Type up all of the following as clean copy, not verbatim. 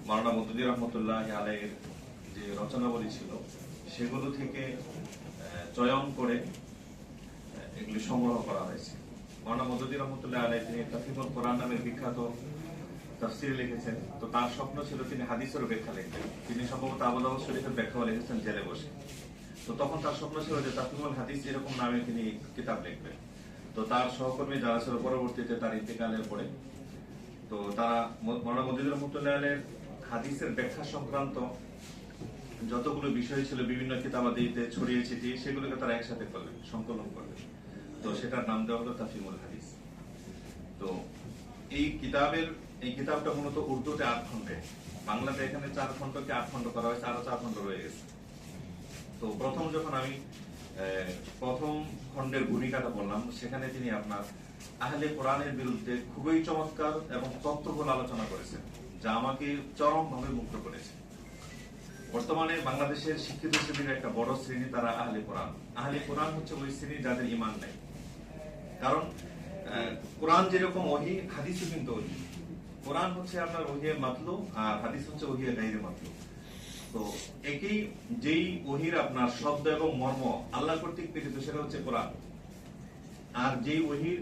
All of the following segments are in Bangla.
মাওলানা মওদুদী রহমতুল্লাহ আলাইহির যে রচনাবলী ছিল সেগুলো থেকে চয়ন করে এগুলি সংগ্রহ করা হয়েছে। মাওলানা মওদুদী রহমতুল্লাহ আলাইহি তিনি তাফসীরুল কোরআন নামের বিখ্যাত তাফসীর লিখেছেন। তো তার স্বপ্ন ছিল তিনি হাদিসের ব্যাখ্যা লিখবেন। তিনি সম্ভবত আবু দাউদ শরীফের ব্যাখ্যাও লিখেছেন জেলে বসে। তো তখন তার স্বপ্ন ছিল যে তাফসীরুল হাদিস এরকম নামে তিনি কিতাব লিখবেন। তো তার সহকর্মী যারা ছিল পরবর্তীতে তার ইন্তেকালের পরে তো তারা মাওলানা মওদুদী রহমতুল্লাহ আলাইহির হাদিসের ব্যাখ্যা সংক্রান্ত যতগুলো বিষয় ছিল বিভিন্ন কিতাবাদিতে ছড়িয়ে ছিটিয়ে সেগুলোকে তারা একসাথে করলেন, সংকলন করলেন। তো সেটার নাম দেওয়া হলো তাফসীরুল হাদিস। তো এই কিতাবটা মূলত উর্দুতে 8 খণ্ডে, বাংলাতে এখানে 4 খণ্ডকে 8 খণ্ড করা হয়েছে, আরো 4 খণ্ড রয়ে গেছে। তো প্রথম যখন আমি প্রথম খণ্ডের ভূমিকাটা বললাম, সেখানে তিনি আপনার আহলে কোরআনের বিরুদ্ধে খুবই চমৎকার এবং তত্ত্ববহুল আলোচনা করেছেন, যা আমাকে চরমভাবে মুগ্ধ করেছে। বর্তমানে বাংলাদেশের শিক্ষিত শ্রেণীর একটা বড় শ্রেণী তারা আহলে কোরআন। আহলে কোরআন হচ্ছে ওই শ্রেণী যাদের ঈমান নাই। কারণ কোরআন যেরকম ওহী, হাদিসও কিন্তু ওহী। কোরআন হচ্ছে আপনার ওহিয়ে মাতলু আর হাদিস হচ্ছে ওহিয়ে গায়রে মাতলু। তো একই যেই ওহির আপনার শব্দ এবং মর্ম আল্লাহ কর্তৃক প্রেরিত সেটা হচ্ছে কোরআন, আর যেই ওহির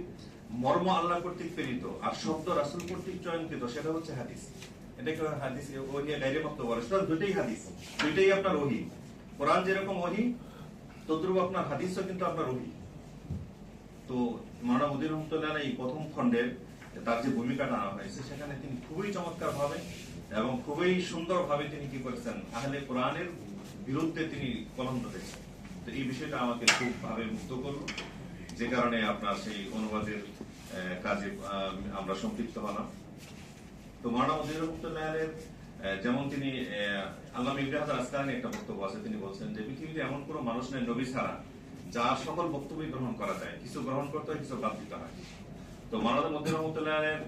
মর্ম আল্লাহ কর্তৃক প্রেরিত আর শব্দ রাসূল কর্তৃক চয়নকৃত সেটা হচ্ছে হাদিস। এটাকে হাদিস ওহিয়ে গায়রে মাতলু বলে। সেটা দুটোই হাদিস, দুটোই আপনার ওহী। কোরআন যেরকম ওহী তদ্রূপ আপনার হাদিসও কিন্তু আপনার ওহী। তো মাওলানা মওদুদী রহমতুল্লাহ আলাইহি প্রথম খণ্ডের তার যে ভূমিকাটা আনা হয়েছে সেখানে তিনি খুবই চমৎকার ভাবে এবং খুবই সুন্দর ভাবে তিনি কি করেছেন, আহলে কোরআনের বিরুদ্ধে তিনি কলম ধরেছেন। তো এই বিষয়টা আমাকে খুব ভাবে মুগ্ধ করলো, যে কারণে আপনার সেই অনুবাদের কাজে আমরা সম্পৃক্ত হলাম। তো মাওলানা মওদুদী রহমতুল্লাহ আলাইহির যেমন তিনি আল্লামা ইবনে হাজার আসকালানী একটা বক্তব্য আছে, তিনি বলছেন যে পৃথিবীতে এমন কোনো মানুষ নেই নবী ছাড়া যার সকল বক্তব্যই গ্রহণ করা যায়, কিছু গ্রহণ করতে হয়, কিছু বাদ দিতে হয়। তো মাওলানা মওদুদী রহমতুল্লাহ আলাইহির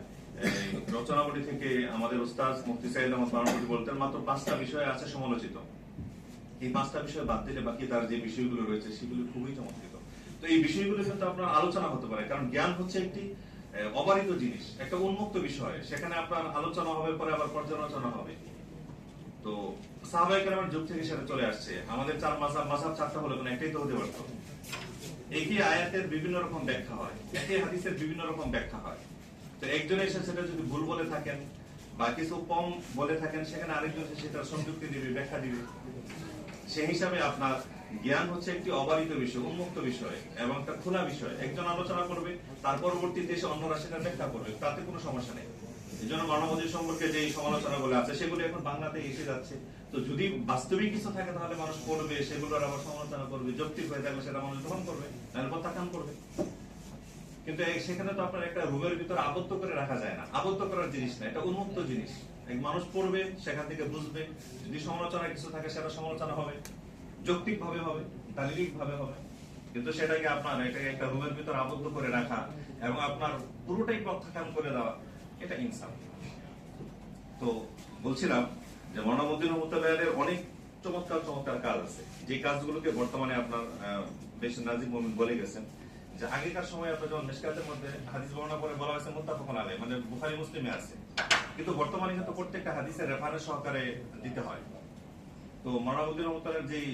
রচনাবলী থেকে আমাদের উস্তাদ মুফতি সাইদ আহমদ বারানপুরী বলতেন মাত্র 5টা বিষয় আছে সমালোচিত। এই 5টা বিষয় বাদ দিলে বাকি তার যে বিষয়গুলো রয়েছে সেগুলো খুবই চমৎকৃত। তো এই বিষয়গুলো কিন্তু আপনার আলোচনা হতে পারে, কারণ জ্ঞান হচ্ছে একটি অবারিত জিনিস, একটা উন্মুক্ত বিষয়। সেখানে আপনার আলোচনা হবে, পরে আবার পর্যালোচনা হবে। তো সাহাবায়ে কেরামের যুগ থেকে সেটা চলে আসছে। আমাদের 4 মাযহাব 4টা হলো কেন, একটাই তো হতে পারত। একই আয়াতের বিভিন্ন রকম ব্যাখ্যা হয়, একই হাদিসের বিভিন্ন রকম ব্যাখ্যা হয়। তো একজন এসে সেটা যদি ভুল বলে থাকেন বা কিছু কম বলে থাকেন, সেখানে আরেকজন এসে সেটা সংযুক্তি দিবে, ব্যাখ্যা দিবে। সেই হিসাবে আপনার জ্ঞান হচ্ছে একটি অবারিত বিষয়, উন্মুক্ত বিষয় এবং একটা খোলা বিষয়। একজন আলোচনা করবে, তার পরবর্তীতে এসে অন্যরা সেটা ব্যাখ্যা করবে, তাতে কোনো সমস্যা নেই। এই জন্য মাওলানা মওদুদী সম্পর্কে যে সমালোচনাগুলো আছে সেগুলো এখন বাংলাতে এসে যাচ্ছে। তো যদি বাস্তবিক কিছু থাকে তাহলে মানুষ পড়বে, সেগুলোর আবার সমালোচনা করবে, যৌক্তিক হয়ে থাকলে সেটা মানুষ গ্রহণ করবে, নাহলে প্রত্যাখ্যান করবে। কিন্তু সেখানে তো আপনার একটা রুমের ভিতরে আবদ্ধ করে রাখা যায় না, আবদ্ধ করার জিনিস না, এটা উন্মুক্ত জিনিস। এক মানুষ পড়বে, সেখান থেকে বুঝবে, যদি সমালোচনা কিছু থাকে সেটা সমালোচনা হবে, যৌক্তিক ভাবে হবে, দালিলিক ভাবে হবে। কিন্তু সেটাকে আপনার এটাকে একটা রুমের ভিতরে আবদ্ধ করে রাখা এবং আপনার পুরোটাই প্রত্যাখ্যান করে দেওয়া, এটা ইনসাফ। তো বলছিলাম যে মাওলানা মওদুদী রহমতুল্লাহ আলাইহির অনেক চমৎকার চমৎকার কাজ আছে, যে কাজগুলোকে বর্তমানে আপনার বেশ নাজিম মুমিন বলে গেছেন যে আগেকার সময় আপনার যেমন মিশকাতের মধ্যে হাদিস বর্ণনা করে বলা হয়েছে মুত্তাফাকুন আলাইহি, মানে বুখারী মুসলিমে আছে, কিন্তু বর্তমানে কিন্তু প্রত্যেকটা হাদিসের রেফারেন্স সহকারে দিতে হয়। তো মাওলানা মওদুদী রহমতুল্লাহর যেই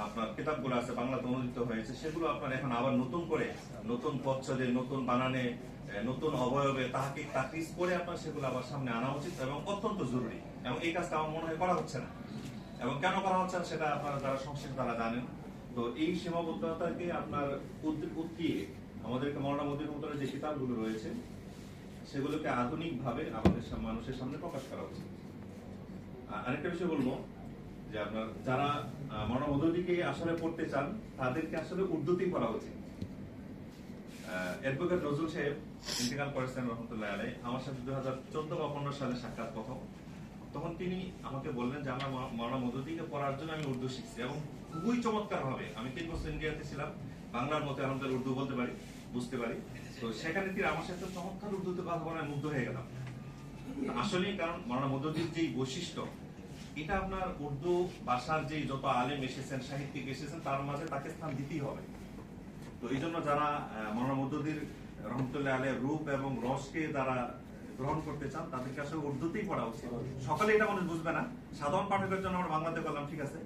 আপনার কিতাবগুলো আছে বাংলাতে অনুদিত হয়েছে, সেগুলো আপনার এখন আবার নতুন করে নতুন পচ্ছদে, নতুন বানানে, নতুন অবয়বে তাহকিক করে আপনার সেগুলো আবার সামনে আনা উচিত এবং অত্যন্ত জরুরি। এবং এই কাজটা আমার মনে হয় করা হচ্ছে না, এবং কেন করা হচ্ছে না সেটা আপনারা যারা সংশ্লিষ্ট তারা জানেন। তো এই সীমাবদ্ধতাকে আপনার উৎকিয়ে আমাদেরকে মাওলানা মওদুদী রহমতুল্লাহর যে কিতাবগুলো রয়েছে সেগুলোকে আধুনিক ভাবে আমাদের মানুষের সামনে প্রকাশ করা উচিত। আরেকটা বিষয় বলবো যে আপনার যারা মাওলানা মওদুদীকে আসলে পড়তে চান তাদেরকে আসলে উর্দুতেই পড়া উচিত। অ্যাডভোকেট নজরুল সাহেব ইন্তেকাল করেছেন রহমতুল্লাহ আলাইহি, আমার সাথে 2014 বা 15 সালে সাক্ষাৎ প্রথম। তখন তিনি আমাকে বললেন যে আমার মাওলানা মওদুদীকে পড়ার জন্য আমি উর্দু শিখছি এবং খুবই চমৎকার ভাবে। আমি 3 বছর ইন্ডিয়াতে ছিলাম, বাংলার মতো আলহামদুলিল্লাহ উর্দু বলতে পারি, বুঝতে পারি। তো সেখানে তিনি আমার সাথে চমৎকার উর্দুতে কথা বলে মুগ্ধ হয়ে গেলাম আসলেই। কারণ মাওলানা মওদুদীর যে বৈশিষ্ট্য, এটা আপনার উর্দু ভাষার যে যত আলেম এসেছেন, সাহিত্যিক এসেছেন, তার মাঝে তাকে স্থান দিতেই হবে। তো এই জন্য যারা মাওলানা মওদুদীর রহমতুল্লাহ আলাইহির রূপ এবং রসকে যারা গ্রহণ করতে চান তাদেরকে আসলে উর্দুতেই পড়া উচিত। সকালে এটা মানুষ বুঝবে না, সাধারণ পাঠকের জন্য আমরা বাংলাতে করলাম, ঠিক আছে,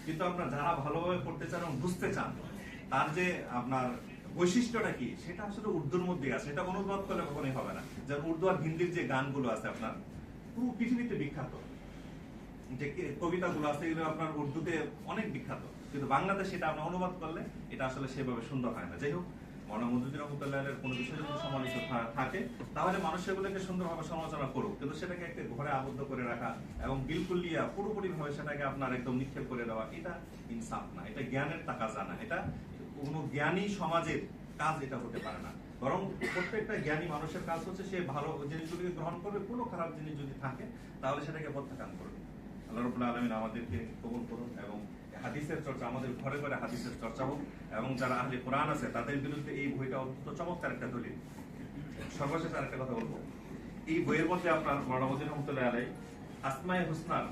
কিন্তু আপনার যারা ভালোভাবে পড়তে চান এবং বুঝতে চান তার যে আপনার বৈশিষ্ট্যটা কি সেটা আসলে উর্দুর মধ্যে আছে, এটা অনুবাদ করলে কখনোই হবে না। যেমন উর্দু আর হিন্দির যে গানগুলো আছে আপনার পুরো পৃথিবীতে বিখ্যাত, যে কবিতাগুলো আছে এগুলো আপনার উর্দুতে অনেক বিখ্যাত, কিন্তু বাংলাতে সেটা আমরা অনুবাদ করলে এটা আসলে সেভাবে সুন্দর হয় না। যাই হোক, মৌলানা মওদুদী রহমতুল্লাহের কোনো বিষয় যদি সমালোচিত থাকে তাহলে মানুষ সেগুলোকে সুন্দরভাবে সমালোচনা করুক, কিন্তু সেটাকে একটা ঘরে আবদ্ধ করে রাখা এবং বিলকুলিয়া পুরোপুরি ভাবে সেটাকে আপনার একদম নিক্ষেপ করে দেওয়া, এটা ইনসাফ না, এটা জ্ঞানের তাকাজা না, এটা কোনো জ্ঞানী সমাজের কাজ এটা হতে পারে না। বরং প্রত্যেকটা জ্ঞানী মানুষের কাজ হচ্ছে সে ভালো জিনিসগুলিকে গ্রহণ করবে, কোনো খারাপ জিনিস যদি থাকে তাহলে সেটাকে প্রত্যাখ্যান করবে। আল্লাহ রাব্বুল আলামিন আমাদেরকে কবুল করুন এবং হাদিসের চর্চা, আমাদের ঘরে ঘরে হাদিসের চর্চা হোক, এবং যারা আহলে কোরআন আছে তাদের বিরুদ্ধে এই বইটা অত্যন্ত চমৎকার একটা দলিল। সর্বশেষ আরেকটা কথা বলবো, এই বইয়ের মধ্যে আপনার মৌলানা মওদুদী রহমতুল্লাহ আলাইহি আসমায়ে হুসনার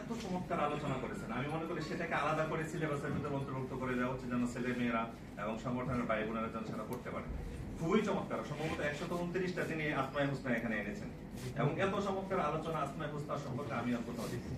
এত চমৎকার আলোচনা করেছেন, আমি মনে করি সেটাকে আলাদা করে সিলেবাসের ভিতরে অন্তর্ভুক্ত করে দেওয়া হচ্ছে, যেন ছেলে মেয়েরা এবং সংগঠনের ভাই বোনেরা যেন সেটা করতে পারে। খুবই চমৎকার, সম্ভবত 129টা তিনি আসমায়ে হুসনা এখানে এনেছেন, এবং এত চমৎকার আলোচনা আসমায়ে হুসনা সম্পর্কে আমি আর কোথাও দেখি।